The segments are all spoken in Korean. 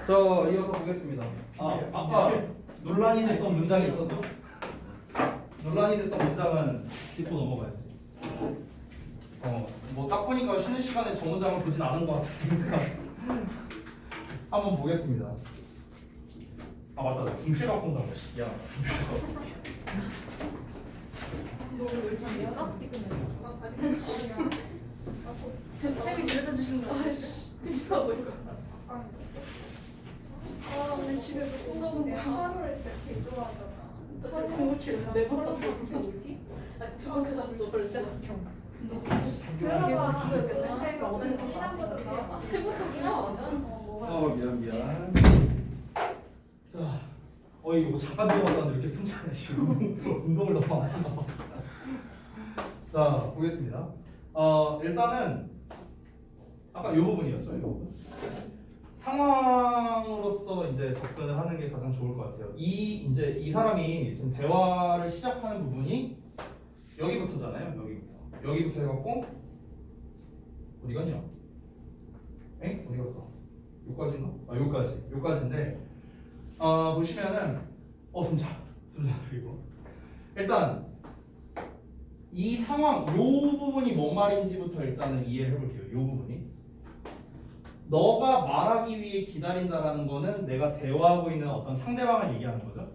저 이어서 보겠습니다. 아까 논란이 됐던 문장이 있었죠? 논란이 됐던 문장은 짚고 넘어가야지. 뭐 딱 보니까 쉬는 시간에 저 문장을 보진 않은 것 같으니까 한번 보겠습니다. 아 맞다, 나 분필 갖고 온다고. 야, 쌤이 데려다 주신 거 비슷하 보니까. 오늘 집에 못 가는 거야. 하루를 진짜 개 좋아하잖아. 나 지금 공부칠 4번 탔어. 두번 탔어 벌써. 들어가 지금 근데 어디서 시장보다 나와. 세번 탔구나. 미안. 자, 이거 잠깐 들어갔다는데 이렇게 숨차네 지금. 운동을 너무 안 한다. 자, 보겠습니다. 일단은 아까 이 부분이었죠, 이 부분. 상황으로서 이제 접근을 하는 게 가장 좋을 것 같아요. 이 사람이 지금 대화를 시작하는 부분이 여기부터잖아요. 여기부터 해갖고 어디 갔냐? 어디 갔어? 여기까지인가? 여기까지인데 보시면은 숨자 그리고 일단 이 상황, 요 부분이 뭔 말인지부터 일단은 이해를 해볼게요. 요 부분이 너가 말하기 위해 기다린다라는 거는 내가 대화하고 있는 어떤 상대방을 얘기하는 거죠.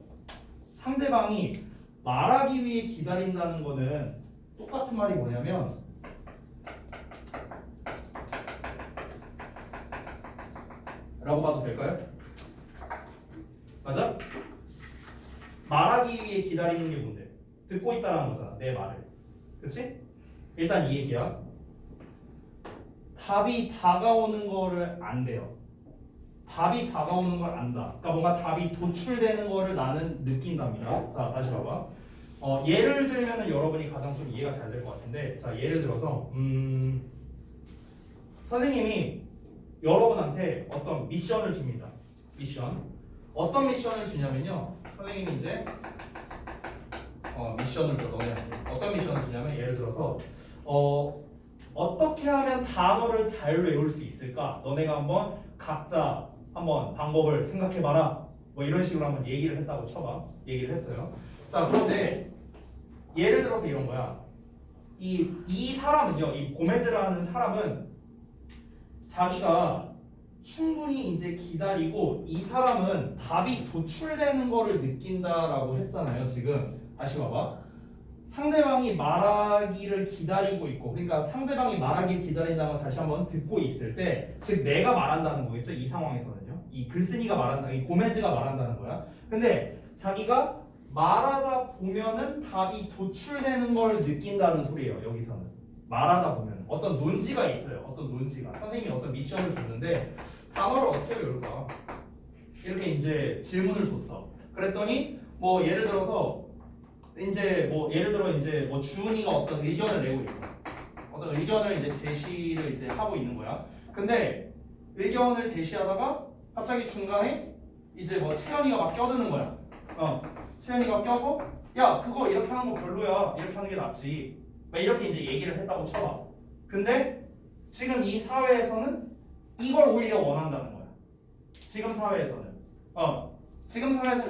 상대방이 말하기 위해 기다린다는 거는 똑같은 말이 뭐냐면 라고 봐도 될까요? 맞아? 말하기 위해 기다리는 게 뭔데? 듣고 있다라는 거잖아, 내 말을. 그치? 일단 이 얘기야. 답이 다가오는 거를 안돼요. 답이 다가오는 걸 안다. 그러니까 뭔가 답이 도출되는 거를 나는 느낀답니다. 자, 다시 봐봐. 예를 들면은 여러분이 가장 좀 이해가 잘 될 것 같은데, 자, 예를 들어서 선생님이 여러분한테 어떤 미션을 줍니다. 미션. 어떤 미션을 주냐면요. 선생님이 이제 미션을 줘, 너네한테. 어떤 미션을 주냐면 예를 들어서 어떻게 하면 단어를 잘 외울 수 있을까? 너네가 한번 각자 한번 방법을 생각해봐라. 뭐 이런 식으로 한번 얘기를 했다고 쳐봐. 얘기를 했어요. 자, 그런데 예를 들어서 이런 거야. 이 사람은요, 이 고메즈라는 사람은 자기가 충분히 이제 기다리고 이 사람은 답이 도출되는 거를 느낀다라고 했잖아요. 지금 다시 봐봐. 상대방이 말하기를 기다리고 있고, 그러니까 상대방이 말하기를 기다린다는 걸 다시 한번 듣고 있을 때, 즉 내가 말한다는 거겠죠. 이 상황에서는요. 이 글쓴이가 말한다, 이 고메즈가 말한다는 거야. 근데 자기가 말하다 보면은 답이 도출되는 걸 느낀다는 소리예요. 여기서는 말하다 보면 어떤 논지가 있어요. 어떤 논지가 선생님이 어떤 미션을 줬는데 단어를 어떻게 외울까? 이렇게 이제 질문을 줬어. 그랬더니 뭐 예를 들어서 주은이가 어떤 의견을 내고 있어. 어떤 의견을 이제 제시를 이제 하고 있는 거야. 근데 의견을 제시하다가 갑자기 중간에 이제 뭐 채연이가 막 껴드는 거야. 채연이가 껴서 야 그거 이렇게 하는 거 별로야. 이렇게 하는 게 낫지. 막 이렇게 이제 얘기를 했다고 쳐봐. 근데 지금 이 사회에서는 이걸 오히려 원한다는 거야. 지금 사회에서는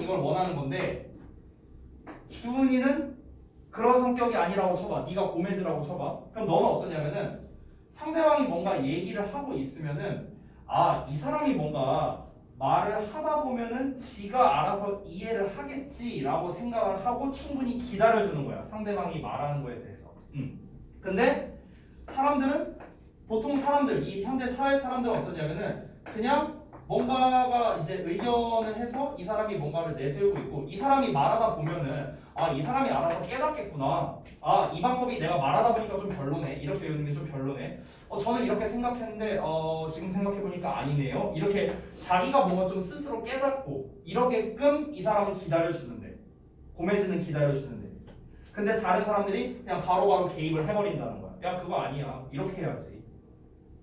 이걸 원하는 건데 주은이는 그런 성격이 아니라고 쳐봐. 네가 고메즈라고 쳐봐. 그럼 너는 어떠냐면은 상대방이 뭔가 얘기를 하고 있으면은 이 사람이 뭔가 말을 하다 보면은 지가 알아서 이해를 하겠지라고 생각을 하고 충분히 기다려주는 거야. 상대방이 말하는 거에 대해서. 근데 보통 사람들, 이 현대 사회 사람들은 어떠냐면은 그냥 뭔가가 이제 의견을 해서 이 사람이 뭔가를 내세우고 있고 이 사람이 말하다 보면은 이 사람이 알아서 깨닫겠구나. 이 방법이 내가 말하다 보니까 좀 별로네. 이렇게 외우는 게 좀 별로네. 저는 이렇게 생각했는데 지금 생각해보니까 아니네요. 이렇게 자기가 뭔가 좀 스스로 깨닫고 이러게끔 이 사람은 기다려주는데 고메즈는 기다려주는데 근데 다른 사람들이 그냥 바로바로 개입을 해버린다는 거야. 야 그거 아니야. 이렇게 해야지.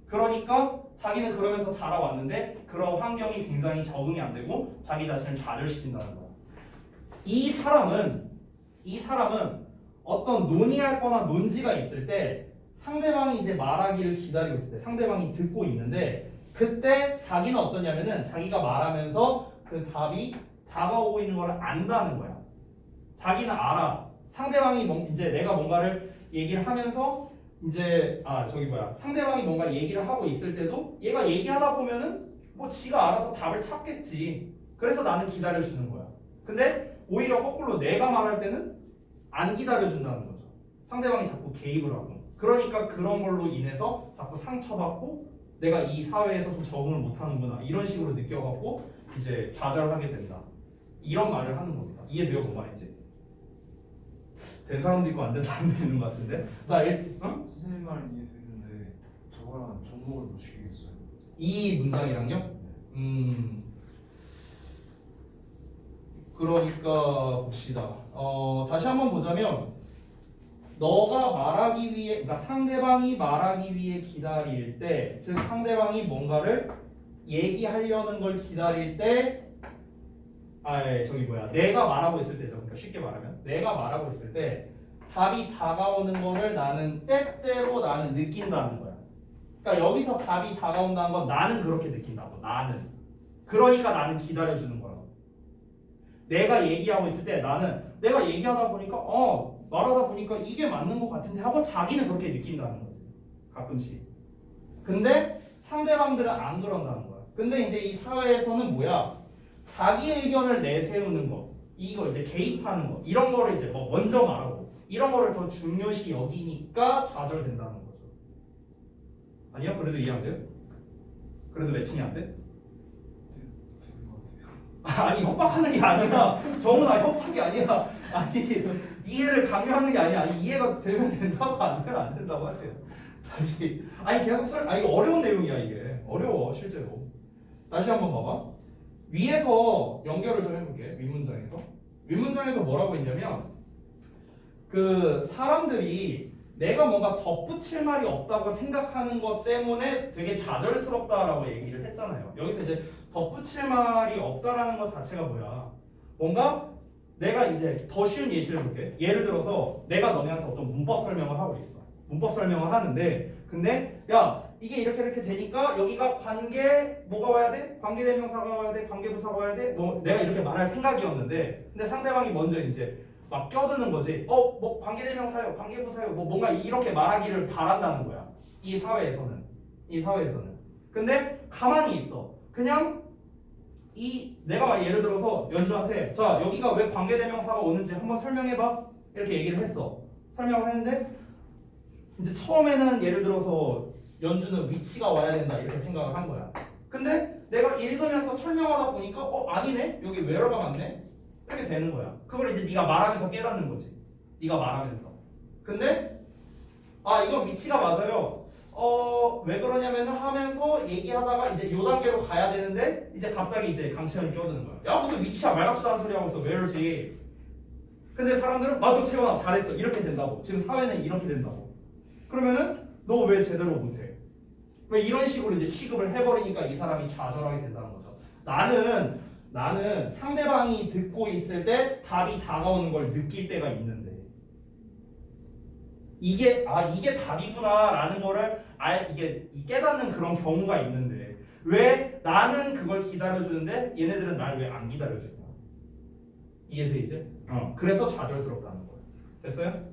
그러니까 자기는 그러면서 자라왔는데 그런 환경이 굉장히 적응이 안 되고 자기 자신을 좌절시킨다는 거야. 이 사람은 어떤 논의할 거나 논지가 있을 때 상대방이 이제 말하기를 기다리고 있을 때 상대방이 듣고 있는데 그때 자기는 어떠냐면은 자기가 말하면서 그 답이 다가오고 있는 걸 안다는 거야. 자기는 알아. 상대방이 이제 내가 뭔가를 얘기를 하면서 이제 상대방이 뭔가 얘기를 하고 있을 때도 얘가 얘기하다 보면은 뭐 지가 알아서 답을 찾겠지. 그래서 나는 기다려주는 거야. 근데 오히려 거꾸로 내가 말할 때는 안 기다려준다는 거죠. 상대방이 자꾸 개입을 하고. 그러니까 그런 걸로 인해서 자꾸 상처받고 내가 이 사회에서 좀 적응을 못하는구나 이런 식으로 느껴갖고 이제 좌절하게 된다. 이런 말을 하는 겁니다. 이해돼요? 뭔 말인지? 된 사람도 있고 안 된 사람도 있는 것 같은데. 자, 선생님 말은 이해되는데 저거랑 접목을 못 시키겠어요. 이 문장이랑요? 그러니까 봅시다. 다시 한번 보자면 너가 말하기 위해, 그러니까 상대방이 말하기 위해 기다릴 때, 즉 상대방이 뭔가를 얘기하려는 걸 기다릴 때, 내가 말하고 있을 때죠. 그러니까 쉽게 말하면 내가 말하고 있을 때 답이 다가오는 거를 나는 때때로 나는 느낀다는 거야. 그러니까 여기서 답이 다가온다는 건 나는 그렇게 느낀다고. 나는. 그러니까 나는 기다려주는 거라고. 내가 얘기하고 있을 때 나는 내가 얘기하다 보니까 말하다 보니까 이게 맞는 것 같은데 하고 자기는 그렇게 느낀다는 거지. 가끔씩. 근데 상대방들은 안 그런다는 거야. 근데 이제 이 사회에서는 뭐야? 자기 의견을 내세우는 거, 이거 이제 개입하는 거, 이런 거를 이제 뭐 먼저 말하고 이런 거를 더 중요시 여기니까 좌절된다는 거죠. 아니요? 그래도 이해 안 돼요? 그래도 매칭이 안 돼? 되는 것 같아요. 아니 협박하는 게 아니야. 정훈아 협박이 아니야. 아니 이해를 강요하는 게 아니야. 아니, 이해가 되면 된다고 안 되면 안 된다고 하세요. 다시 아니 계속 이거 어려운 내용이야 이게. 어려워 실제로. 다시 한번 봐봐. 위에서 연결을 좀 해볼게. 윗문장에서 뭐라고 했냐면 그 사람들이 내가 뭔가 덧붙일 말이 없다고 생각하는 것 때문에 되게 좌절스럽다라고 얘기를 했잖아요. 여기서 이제 덧붙일 말이 없다라는 것 자체가 뭐야? 뭔가 내가 이제 더 쉬운 예시를 볼게. 예를 들어서 내가 너네한테 어떤 문법 설명을 하고 있어. 문법 설명을 하는데 근데 야 이게 이렇게 되니까 여기가 관계 뭐가 와야 돼? 관계대명사가 와야 돼? 관계부사가 와야 돼? 뭐 내가 이렇게 말할 생각이었는데 근데 상대방이 먼저 이제 막 껴드는 거지. 뭐 관계대명사요, 관계부사요, 뭐 뭔가 이렇게 말하기를 바란다는 거야. 이 사회에서는. 근데 가만히 있어. 그냥 내가 예를 들어서 연주한테 자 여기가 왜 관계대명사가 오는지 한번 설명해봐. 이렇게 얘기를 했어. 설명을 했는데 이제 처음에는 예를 들어서 연주는 위치가 와야 된다 이렇게 생각을 한 거야. 근데 내가 읽으면서 설명하다 보니까 아니네? 여기 where가 맞네? 이렇게 되는 거야. 그걸 이제 네가 말하면서 깨닫는 거지. 네가 말하면서. 근데 이건 위치가 맞아요. 왜 그러냐면은 하면서 얘기하다가 이제 요 단계로 가야 되는데 이제 갑자기 이제 강채연이 껴드는 거야. 야 무슨 위치야 말 같지도 않은 소리 하고 있어. 왜 이러지? 근데 사람들은 맞아 채연아 잘했어. 이렇게 된다고. 지금 사회는 이렇게 된다고. 그러면은 너 왜 제대로 못해? 왜 이런 식으로 이제 취급을 해버리니까 이 사람이 좌절하게 된다는 거죠. 나는 상대방이 듣고 있을 때 답이 다가오는 걸 느낄 때가 있는데 이게 답이구나라는 거를 이게 깨닫는 그런 경우가 있는데 왜 나는 그걸 기다려주는데 얘네들은 날 왜 안 기다려주냐? 이해돼 이제? 그래서 좌절스럽다는 거예요. 됐어요?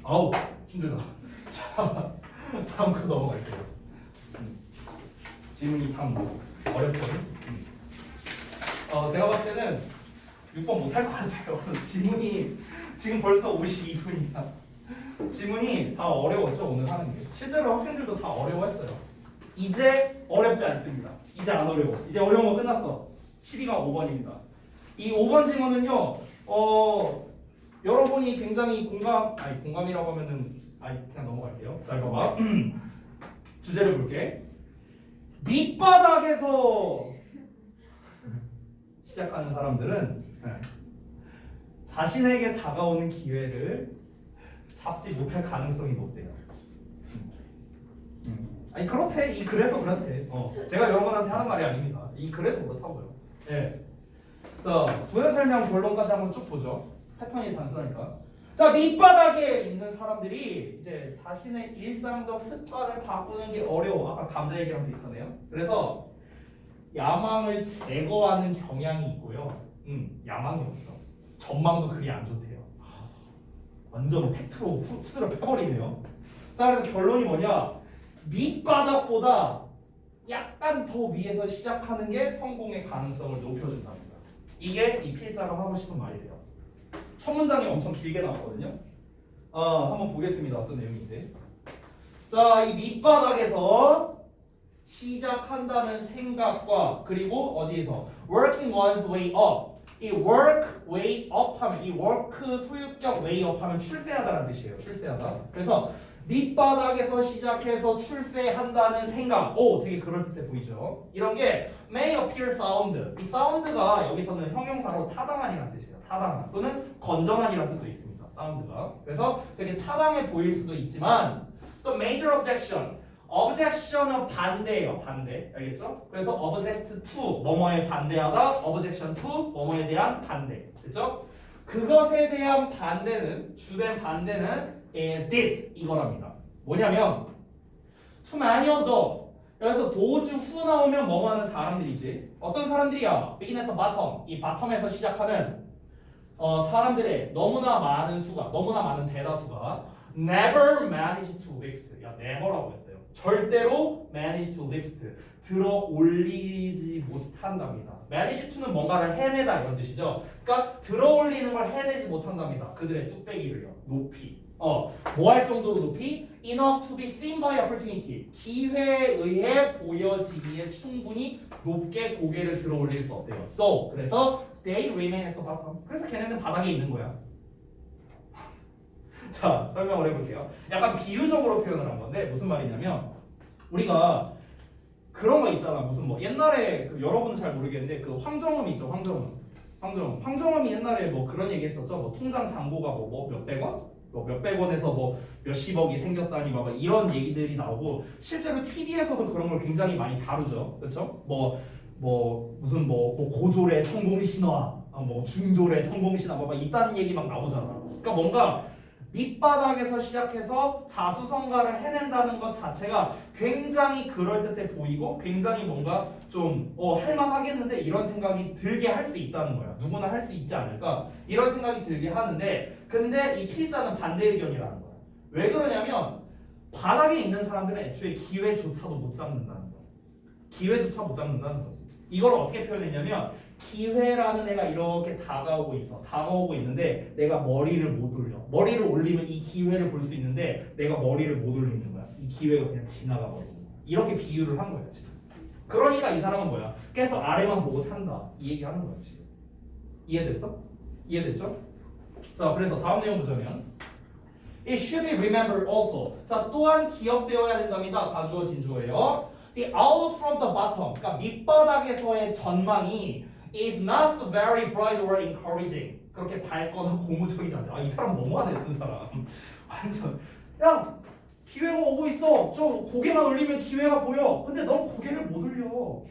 아우 힘들다. 자 다음 거 넘어갈게요. 질문이 참 어렵거든. 제가 봤을 때는 6번 못할 것 같아요. 지문이 지금 벌써 52분이야. 지문이 다 어려웠죠 오늘 하는 게. 실제로 학생들도 다 어려워했어요. 이제 어렵지 않습니다. 이제 안 어려워. 이제 어려운 거 끝났어. 12가 5번입니다. 이 5번 지문은요. 여러분이 굉장히 공감이라고 하면은 그냥 넘어갈게요. 자 이거 봐. 주제를 볼게. 밑바닥에서 시작하는 사람들은 자신에게 다가오는 기회를 잡지 못할 가능성이 높대요. 아니 그렇대. 그래서 그렇대. 제가 여러분한테 하는 말이 아닙니다. 그래서 그렇다고요. 예. 자, 부연 설명 결론까지 한번 쭉 보죠. 패턴이 단순하니까. 자, 밑바닥에 있는 사람들이 이제 자신의 일상적 습관을 바꾸는 게 어려워. 아까 감자 얘기랑 비슷하네요. 그래서 야망을 제거하는 경향이 있고요. 야망이 없어. 전망도 그리 안 좋대요. 완전 팩트로 후드를 패버리네요. 자, 그래서 결론이 뭐냐? 밑바닥보다 약간 더 위에서 시작하는 게 성공의 가능성을 높여준답니다. 이게 이 필자가 하고 싶은 말이래요. 첫 문장이 엄청 길게 나왔거든요. 한번 보겠습니다. 어떤 내용인지. 자, 이 밑바닥에서 시작한다는 생각과 그리고 어디에서 working one's way up. 이 work way up 하면 이 work 소유격 way up 하면 출세하다는 뜻이에요. 출세하다. 그래서 밑바닥에서 시작해서 출세한다는 생각. 오, 되게 그럴듯해 보이죠? 이런 게 may appear sound. 이 sound가 여기서는 형용사로 타당한이라는 뜻이에요. 타당한 또는 건전한이라는 뜻도 있습니다. sound가. 그래서 되게 타당해 보일 수도 있지만 또 major objection. objection은 반대예요. 반대. 알겠죠? 그래서 object to 뭐뭐에 반대하다, objection to 뭐뭐에 대한 반대. 됐죠? 그것에 대한 반대는 주된 반대는 is this 이거랍니다. 뭐냐면 to many of those. 여기서 those who 나오면 뭐뭐 하는 사람들이지. 어떤 사람들이야? begin at the bottom. 이 바텀에서 시작하는 사람들의 너무나 많은 수가, 너무나 많은 대다수가 never manage to lift. 야, never라고 했어요. 절대로 manage to lift. 들어 올리지 못한답니다. manage to는 뭔가를 해내다 이런 뜻이죠. 그러니까 들어 올리는 걸 해내지 못한답니다. 그들의 뚝배기를요. 높이. 뭐 할 정도로 높이 enough to be seen by opportunity. 기회에 의해 보여지기에 충분히 높게 고개를 들어 올릴 수 없대요. So 그래서 they remain at the bottom. 그래서 걔네는 바닥에 있는 거야. 자, 설명을 해볼게요. 약간 비유적으로 표현을 한 건데 무슨 말이냐면 우리가 그런 거 있잖아. 무슨 뭐 옛날에 여러분은 잘 모르겠는데 그 황정음 있죠. 황정음이 옛날에 뭐 그런 얘기 했었죠. 뭐 통장 잔고가 뭐 몇백 원? 뭐 몇백 원에서 뭐 몇십억이 생겼다니 막 이런 얘기들이 나오고 실제로 TV에서도 그런 걸 굉장히 많이 다루죠. 그렇죠? 무슨 고졸의 성공 신화, 뭐 중졸의 성공 신화 막 이딴 얘기 막 나오잖아. 그러니까 뭔가 밑바닥에서 시작해서 자수성가를 해낸다는 것 자체가 굉장히 그럴듯해 보이고 굉장히 뭔가 좀 할만하겠는데 이런 생각이 들게 할 수 있다는 거야. 누구나 할 수 있지 않을까? 이런 생각이 들게 하는데 근데 이 필자는 반대 의견이라는 거야. 왜 그러냐면 바닥에 있는 사람들은 애초에 기회조차도 못 잡는다는 거야. 기회조차 못 잡는다는 거지. 이걸 어떻게 표현했냐면 기회라는 애가 이렇게 다가오고 있는데 내가 머리를 못 올려. 머리를 올리면 이 기회를 볼 수 있는데 내가 머리를 못 올리는 거야. 이 기회가 그냥 지나가 버리는 거야. 이렇게 비유를 한 거야 지금. 그러니까 이 사람은 뭐야? 계속 아래만 보고 산다. 이 얘기하는 거야 지금. 이해됐어? 이해됐죠? 자, 그래서 다음 내용 보자면 It should be remembered also. 자, 또한 기억되어야 된답니다. 가주어 진주어예요. The outlook from the bottom. 그러니까 밑바닥에서의 전망이 is not so very bright or encouraging. 그렇게 밝거나 고무적이지 않다. 이 사람 너무하네 쓴 사람. 완전 야 기회가 오고 있어. 저 고개만 올리면 기회가 보여. 근데 넌 고개를 못 올려.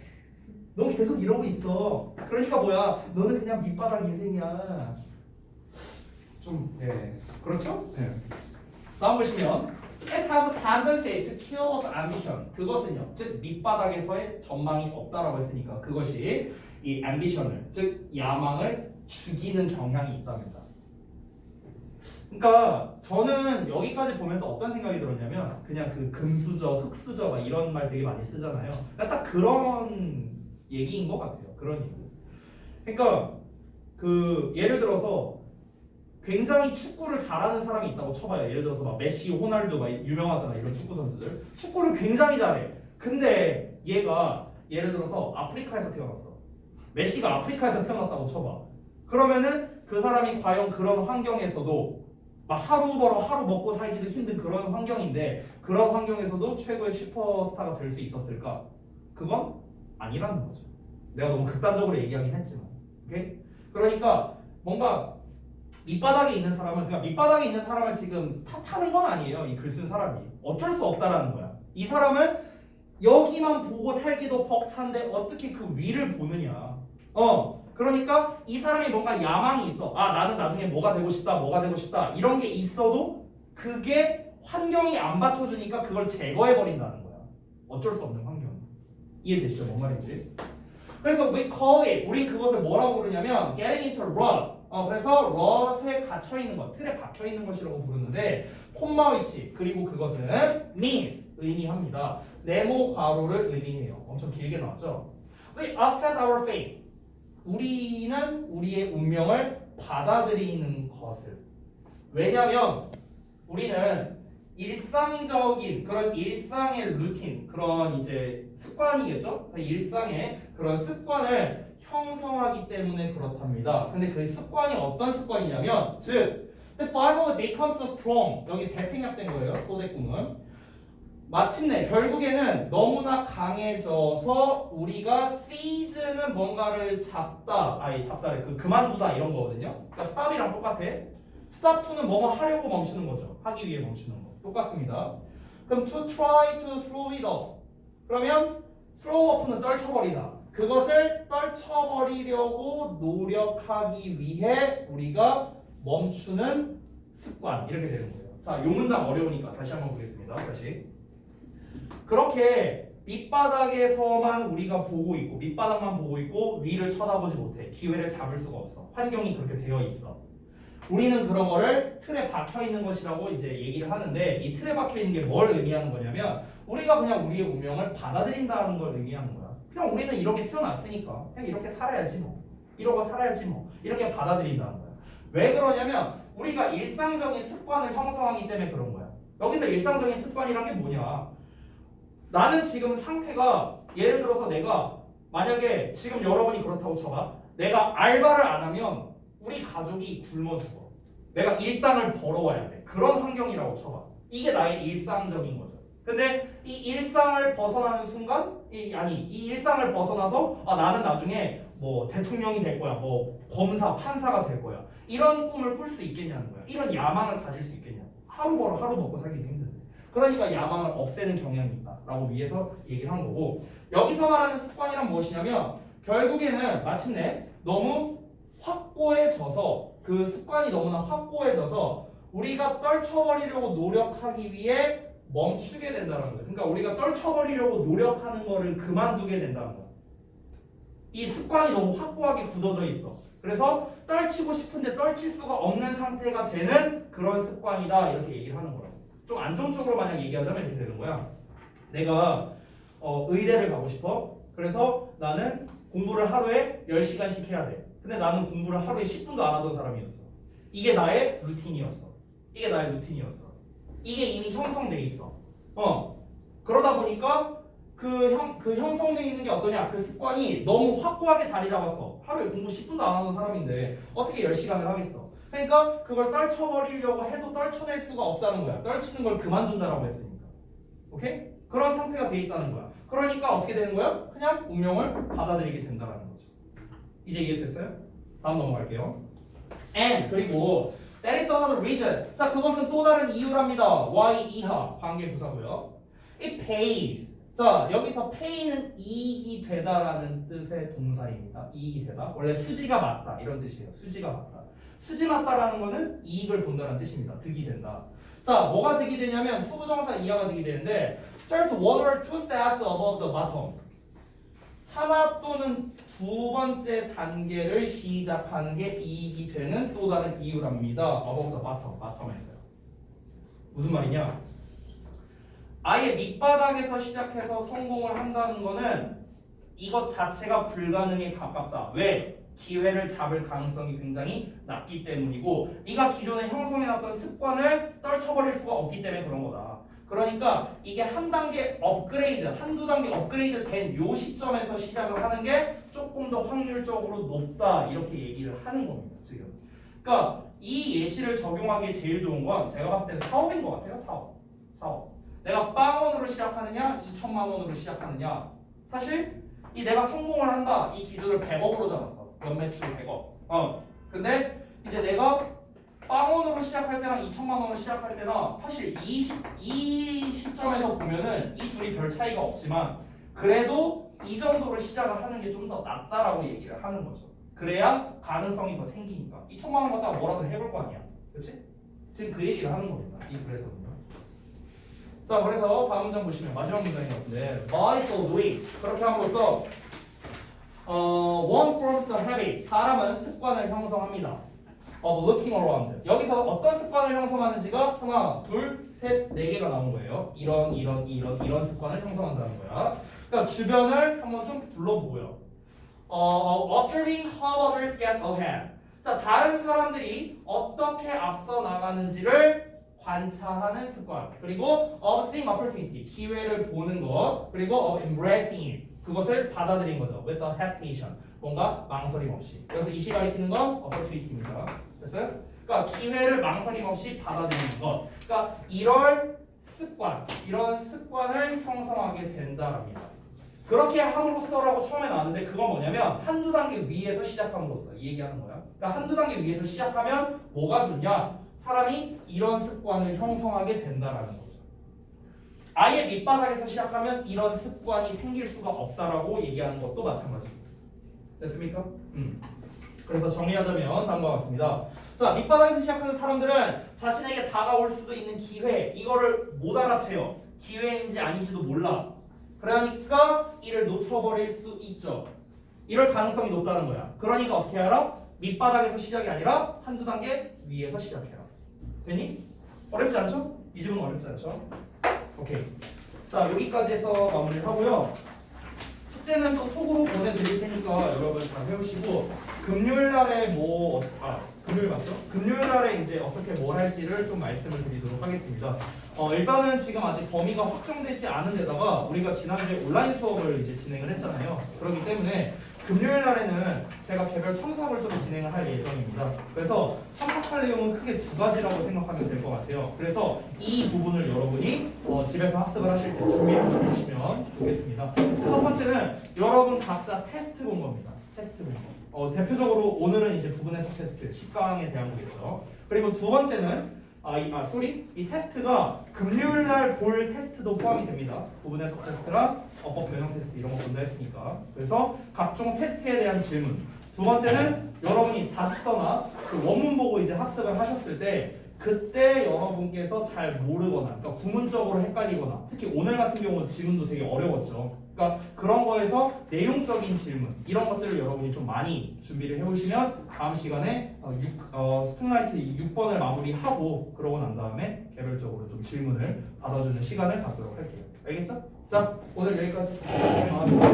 넌 계속 이러고 있어. 그러니까 뭐야? 너는 그냥 밑바닥 인생이야. 좀 그렇죠? 네. 다음 보시면 It has a tendency to kill off ambition. 그것은요, 즉 밑바닥에서의 전망이 없다라고 했으니까 그것이 이 ambition을, 즉 야망을 죽이는 경향이 있답니다. 그러니까 저는 여기까지 보면서 어떤 생각이 들었냐면 그냥 그 금수저, 흙수저 막 이런 말 되게 많이 쓰잖아요. 그러니까 딱 그런 얘기인 것 같아요. 그런 얘기. 그러니까 그 예를 들어서 굉장히 축구를 잘하는 사람이 있다고 쳐봐요. 예를 들어서 막 메시, 호날두 막 유명하잖아. 이런 축구 선수들. 축구를 굉장히 잘해. 근데 얘가 예를 들어서 아프리카에서 태어났어. 메시가 아프리카에서 태어났다고 쳐봐. 그러면은 그 사람이 과연 그런 환경에서도 막 하루 벌어 하루 먹고 살기도 힘든 그런 환경인데 그런 환경에서도 최고의 슈퍼스타가 될 수 있었을까? 그건 아니라는 거죠. 내가 너무 극단적으로 얘기하긴 했지만. 오케이? 그러니까 뭔가 밑바닥에 있는 사람은 그러니까 밑바닥에 있는 사람을 지금 탓하는 건 아니에요. 이 글 쓴 사람이 어쩔 수 없다라는 거야. 이 사람은 여기만 보고 살기도 벅찬데 어떻게 그 위를 보느냐. 그러니까 이 사람이 뭔가 야망이 있어. 아, 나는 나중에 뭐가 되고 싶다, 뭐가 되고 싶다. 이런 게 있어도 그게 환경이 안 받쳐주니까 그걸 제거해버린다는 거야. 어쩔 수 없는 환경. 이해되시죠? 뭔 말인지? 그래서 we call it, 우린 그것을 뭐라고 부르냐면 getting into rut. 그래서 rut에 갇혀있는 것, 틀에 박혀있는 것이라고 부르는데 콤마 위치, 그리고 그것은 means, 의미합니다. 네모 괄호를 의미해요. 엄청 길게 나왔죠? We accept our fate. 우리는 우리의 운명을 받아들이는 것을. 왜냐면 우리는 일상적인 그런 일상의 루틴, 그런 이제 습관이겠죠? 일상의 그런 습관을 형성하기 때문에 그렇답니다. 근데 그 습관이 어떤 습관이냐면, 즉, the finally becomes so strong. 여기 대생략된 거예요. 소대꿈은. 마침내 결국에는 너무나 강해져서 우리가 seize는 뭔가를 잡다래. 그만두다 이런 거거든요. 그러니까 stop이랑 똑같아. stop to는 뭐뭐 하려고 멈추는 거죠. 하기 위해 멈추는 거. 똑같습니다. 그럼 to try to throw it off. 그러면 throw off는 떨쳐버리다. 그것을 떨쳐버리려고 노력하기 위해 우리가 멈추는 습관. 이렇게 되는 거예요. 자, 요 문장 어려우니까 다시 한번 보겠습니다. 다시. 그렇게 밑바닥에서만 우리가 보고 있고 밑바닥만 보고 있고 위를 쳐다보지 못해. 기회를 잡을 수가 없어. 환경이 그렇게 되어 있어. 우리는 그런 거를 틀에 박혀 있는 것이라고 이제 얘기를 하는데 이 틀에 박혀 있는 게 뭘 의미하는 거냐면 우리가 그냥 우리의 운명을 받아들인다는 걸 의미하는 거야. 그냥 우리는 이렇게 태어났으니까 그냥 이렇게 살아야지 뭐. 이러고 살아야지 뭐. 이렇게 받아들인다는 거야. 왜 그러냐면 우리가 일상적인 습관을 형성하기 때문에 그런 거야. 여기서 일상적인 습관이란 게 뭐냐? 나는 지금 상태가 예를 들어서 내가 만약에 지금 여러분이 그렇다고 쳐봐. 내가 알바를 안 하면 우리 가족이 굶어 죽어. 내가 일당을 벌어와야 돼. 그런 환경이라고 쳐봐. 이게 나의 일상적인 거죠. 근데 이 일상을 벗어나는 순간 이 일상을 벗어나서 나는 나중에 뭐 대통령이 될 거야. 뭐 검사, 판사가 될 거야. 이런 꿈을 꿀 수 있겠냐는 거야. 이런 야망을 가질 수 있겠냐. 하루 벌어 하루 먹고 살기도 힘든데. 그러니까 야망을 없애는 경향이 있다라고 위해서 얘기를 한 거고 여기서 말하는 습관이란 무엇이냐면 결국에는 마침내 너무 확고해져서 그 습관이 너무나 확고해져서 우리가 떨쳐버리려고 노력하기 위해 멈추게 된다는 거예요. 그러니까 우리가 떨쳐버리려고 노력하는 거를 그만두게 된다는 거예요. 이 습관이 너무 확고하게 굳어져 있어. 그래서 떨치고 싶은데 떨칠 수가 없는 상태가 되는 그런 습관이다 이렇게 얘기를 하는 거라고. 좀 안 좋은 쪽으로 만약 얘기하자면 이렇게 되는 거야. 내가 의대를 가고 싶어. 그래서 나는 공부를 하루에 10시간씩 해야 돼. 근데 나는 공부를 하루에 10분도 안 하던 사람이었어. 이게 나의 루틴이었어. 이게 이미 형성돼 있어. 그러다 보니까 그 형성돼 있는 게 어떠냐? 그 습관이 너무 확고하게 자리 잡았어. 하루에 공부 10분도 안 하던 사람인데 어떻게 10시간을 하겠어? 그러니까 그걸 떨쳐버리려고 해도 떨쳐낼 수가 없다는 거야. 떨치는 걸 그만둔다라고 했으니까. 오케이? 그런 상태가 돼 있다는 거야. 그러니까 어떻게 되는 거야? 그냥 운명을 받아들이게 된다는 거죠. 이제 이해됐어요? 다음 넘어갈게요. And 그리고 that is another reason. 자, 그것은 또 다른 이유랍니다. why 이하 관계 부사고요. It pays. 자, 여기서 pay는 이익이 되다라는 뜻의 동사입니다. 이익이 되다. 원래 수지가 맞다 이런 뜻이에요. 수지가 맞다. 수지 맞다라는 거는 이익을 본다는 뜻입니다. 득이 된다. 자, 뭐가 득이 되냐면 투부정사 이하가 득이 되는데 start one or two steps above the bottom. 하나 또는 두 번째 단계를 시작하는 게 이익이 되는 또 다른 이유랍니다. above the bottom, bottom에서요. 무슨 말이냐? 아예 밑바닥에서 시작해서 성공을 한다는 거는 이것 자체가 불가능에 가깝다. 왜? 기회를 잡을 가능성이 굉장히 낮기 때문이고 네가 기존에 형성해놨던 습관을 떨쳐버릴 수가 없기 때문에 그런 거다. 그러니까 이게 한 단계 업그레이드, 한두 단계 업그레이드 된 요 시점에서 시작을 하는 게 조금 더 확률적으로 높다 이렇게 얘기를 하는 겁니다. 지금. 그러니까 이 예시를 적용하기에 제일 좋은 건 제가 봤을 땐 사업인 것 같아요. 사업. 내가 0원으로 시작하느냐 2천만 원으로 시작하느냐. 사실 이 내가 성공을 한다 이 기준을 100억으로 잡았어. 연매출 100억. 근데 이제 내가 0원으로 시작할 때랑 2천만 원으로 시작할 때나 사실 이 시점에서 보면은 이 둘이 별 차이가 없지만 그래도 이 정도로 시작을 하는 게 좀 더 낫다라고 얘기를 하는 거죠. 그래야 가능성이 더 생기니까. 이 1,000만 원 갖다가 뭐라도 해볼 거 아니야. 그렇지? 지금 그 얘기를 하는 겁니다. 이 글에서는요. 자, 그래서 다음 문장 보시면 마지막 문장인 것 같은데 by so doing 그렇게 함으로써 one forms the habit 사람은 습관을 형성합니다. of looking around 여기서 어떤 습관을 형성하는지가 하나, 둘, 셋, 네 개가 나온 거예요. 이런 습관을 형성한다는 거야. 그러니까 주변을 한번 좀 둘러보고요. observing how others get ahead. 자, 다른 사람들이 어떻게 앞서 나가는지를 관찰하는 습관. 그리고 of seeing opportunity, 기회를 보는 것. 그리고 of embracing it, 그것을 받아들인 거죠. with a hesitation, 뭔가 망설임 없이. 그래서 이 시 가리키는 건 opportunity입니다. 됐어요? 그러니까 기회를 망설임 없이 받아들이는 것. 그러니까 이런 습관을 형성하게 된다랍니다. 그렇게 함으로써라고 처음에 나왔는데 그건 뭐냐면 한두 단계 위에서 시작함으로써 이 얘기하는 거야. 그러니까 한두 단계 위에서 시작하면 뭐가 좋냐? 사람이 이런 습관을 형성하게 된다라는 거죠. 아예 밑바닥에서 시작하면 이런 습관이 생길 수가 없다라고 얘기하는 것도 마찬가지입니다. 됐습니까? 그래서 정리하자면 다음과 같습니다. 자, 밑바닥에서 시작하는 사람들은 자신에게 다가올 수도 있는 기회, 이거를 못 알아채요. 기회인지 아닌지도 몰라. 그러니까 이를 놓쳐버릴 수 있죠. 이럴 가능성이 높다는 거야. 그러니까 어떻게 알아? 밑바닥에서 시작이 아니라 한두 단계 위에서 시작해라. 되니? 어렵지 않죠? 이 집은 어렵지 않죠? 오케이. 자, 여기까지 해서 마무리를 하고요. 숙제는 또 톡으로 보내드릴 테니까 여러분 잘 해오시고 금요일 날에 금요일 맞죠? 금요일 날에 이제 어떻게 뭘 할지를 좀 말씀을 드리도록 하겠습니다. 일단은 지금 아직 범위가 확정되지 않은 데다가 우리가 지난주에 온라인 수업을 이제 진행을 했잖아요. 그렇기 때문에 금요일 날에는 제가 개별 첨삭을 좀 진행을 할 예정입니다. 그래서 첨삭할 내용은 크게 두 가지라고 생각하면 될 것 같아요. 그래서 이 부분을 여러분이 집에서 학습을 하실 때 준비를 좀 해주시면 좋겠습니다. 첫 번째는 여러분 각자 테스트 본 겁니다. 테스트 본 거. 대표적으로 오늘은 이제 부분 해석 테스트, 10강에 대한 거겠죠. 그리고 두 번째는 이 테스트가 금요일 날 볼 테스트도 포함이 됩니다. 부분 해석 테스트랑 어법 변형 테스트 이런 거 본다 했으니까. 그래서 각종 테스트에 대한 질문. 두 번째는 여러분이 자습서나 그 원문 보고 이제 학습을 하셨을 때 그때 여러분께서 잘 모르거나, 그러니까 구문적으로 헷갈리거나, 특히 오늘 같은 경우는 지문도 되게 어려웠죠. 그러니까 그런 거에서 내용적인 질문 이런 것들을 여러분이 좀 많이 준비를 해오시면 다음 시간에 스토리라이트 6번을 마무리하고 그러고 난 다음에 개별적으로 좀 질문을 받아주는 시간을 갖도록 할게요. 알겠죠? 자, 오늘 여기까지. 고생 많았습니다.